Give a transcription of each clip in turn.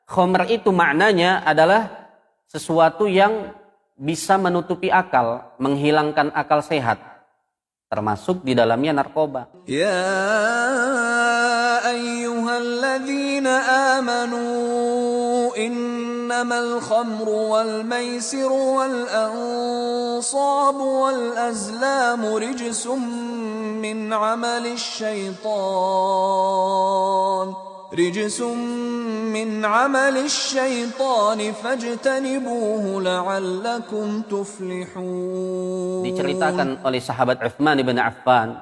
khamr itu maknanya adalah sesuatu yang bisa menutupi akal, menghilangkan akal sehat, termasuk di dalamnya narkoba. Ya ayyuhalladzina amanu innamal khamru wal maisiru wal ansabu wal azlamu rijsum min amali syaitan fajtanibuhu la'allakum tuflihun. Diceritakan oleh sahabat Utsman bin Affan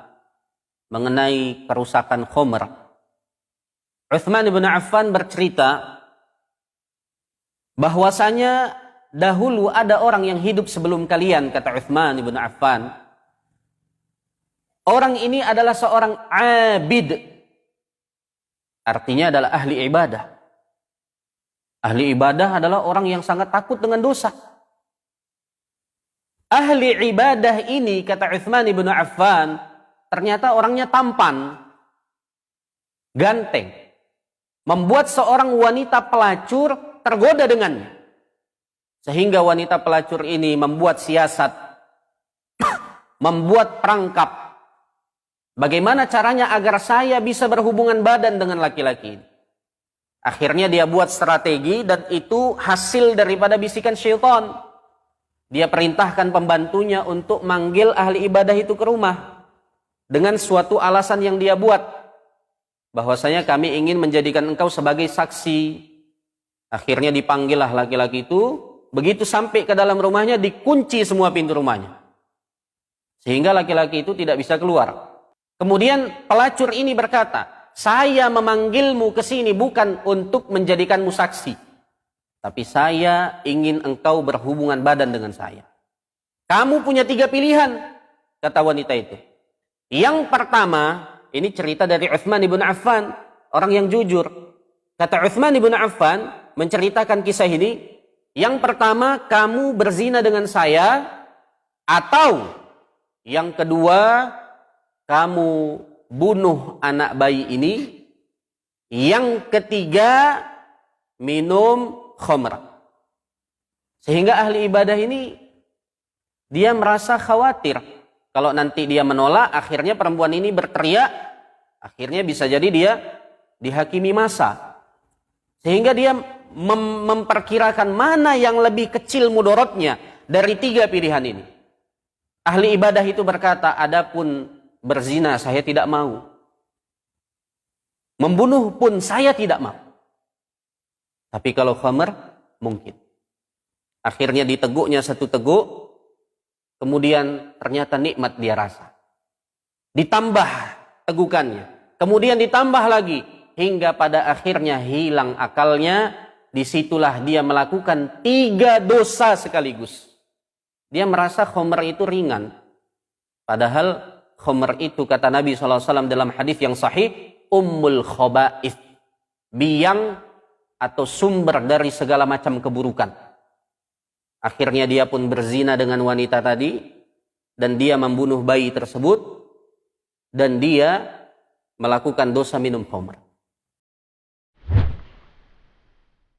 mengenai kerusakan khamr. Utsman bin Affan bercerita bahwasanya dahulu ada orang yang hidup sebelum kalian, kata Utsman bin Affan. Orang ini adalah seorang abid. Artinya adalah ahli ibadah. Ahli ibadah adalah orang yang sangat takut dengan dosa. Ahli ibadah ini, kata Utsman bin Affan, ternyata orangnya tampan, ganteng, membuat seorang wanita pelacur tergoda dengannya. Sehingga wanita pelacur ini membuat siasat, membuat perangkap. Bagaimana caranya agar saya bisa berhubungan badan dengan laki-laki ini? Akhirnya dia buat strategi dan itu hasil daripada bisikan syaitan. Dia perintahkan pembantunya untuk manggil ahli ibadah itu ke rumah. Dengan suatu alasan yang dia buat. Bahwasanya kami ingin menjadikan engkau sebagai saksi. Akhirnya dipanggillah laki-laki itu. Begitu sampai ke dalam rumahnya dikunci semua pintu rumahnya. Sehingga laki-laki itu tidak bisa keluar. Kemudian pelacur ini berkata, saya memanggilmu ke sini bukan untuk menjadikanmu saksi. Tapi saya ingin engkau berhubungan badan dengan saya. Kamu punya 3 pilihan, kata wanita itu. Yang pertama, ini cerita dari Utsman bin Affan, orang yang jujur. Kata Utsman bin Affan, menceritakan kisah ini. Yang pertama, kamu berzina dengan saya. Atau yang kedua, kamu bunuh anak bayi ini. Yang ketiga, minum khamr. Sehingga ahli ibadah ini dia merasa khawatir kalau nanti dia menolak, akhirnya perempuan ini berteriak, akhirnya bisa jadi dia dihakimi massa. Sehingga dia memperkirakan mana yang lebih kecil mudorotnya dari 3 pilihan ini. Ahli ibadah itu berkata, adapun berzina saya tidak mau. Membunuh pun saya tidak mau. Tapi kalau khamr, mungkin. Akhirnya diteguknya 1 teguk, kemudian ternyata nikmat dia rasa. Ditambah tegukannya, kemudian ditambah lagi, hingga pada akhirnya hilang akalnya. Disitulah dia melakukan 3 dosa sekaligus. Dia merasa khamr itu ringan. Padahal khamr itu, kata Nabi SAW dalam hadis yang sahih, ummul khaba'ith, biang atau sumber dari segala macam keburukan. Akhirnya dia pun berzina dengan wanita tadi, dan dia membunuh bayi tersebut, dan dia melakukan dosa minum khamr.